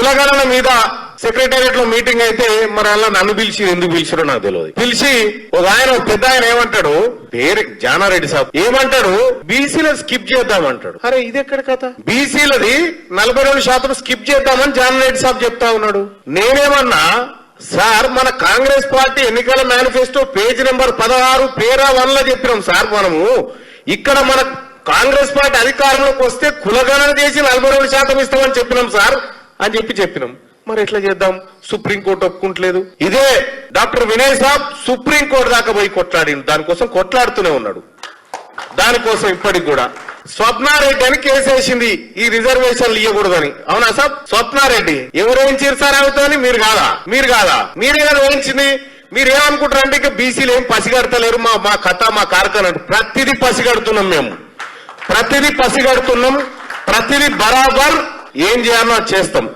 కులగణన మీద సెక్రటేరియట్ లో మీటింగ్ అయితే మరి అలా నన్ను పిలిచి ఎందుకు పిలిచారో నాకు తెలియదు. పిలిచి ఒక ఆయన పెద్ద ఆయన ఏమంటాడు, పేరు జానారెడ్డి సాబ్ ఏమంటాడు, బీసీలో స్కిప్ చేద్దామంటాడు. అరే ఇది ఎక్కడ కథ? బీసీలది 42% స్కిప్ చేద్దామని జానారెడ్డి సాబ్ చెప్తా ఉన్నాడు. నేనేమన్నా, సార్ మన కాంగ్రెస్ పార్టీ ఎన్నికల మేనిఫెస్టో పేజ్ నెంబర్ 16 పేరా 1 లో చెప్పినాం సార్. మనము ఇక్కడ మన కాంగ్రెస్ పార్టీ అధికారంలోకి వస్తే కులగణన చేసి 42% ఇస్తామని చెప్పినాం సార్ అని చెప్పినాం. మరి ఎట్లా చేద్దాం? సుప్రీంకోర్టు ఒప్పుకుంటలేదు. ఇదే డాక్టర్ వినయ్ సాబ్ సుప్రీంకోర్టు దాకా పోయి కొట్లాడింది, దానికోసం కొట్లాడుతూనే ఉన్నాడు. దానికోసం ఇప్పటికి కూడా స్వప్నారెడ్డి అని కేసు వేసింది ఈ రిజర్వేషన్లు ఇవ్వకూడదని. అవునా సాబ్? స్వప్నారెడ్డి ఎవరేంచారు సార్ అవుతాని? మీరు కాదా? మీరే కదా వేయించింది. మీరేమనుకుంటారు అంటే ఇక బీసీలు ఏం పసిగడతలేరు, మా కథ మా కార్ఖాన ప్రతిదీ పసిగడుతున్నాం. మేము ప్రతిదీ పసిగడుతున్నాం, ప్రతిదీ బరాబర్ ఏం చేయాలో చేస్తాం.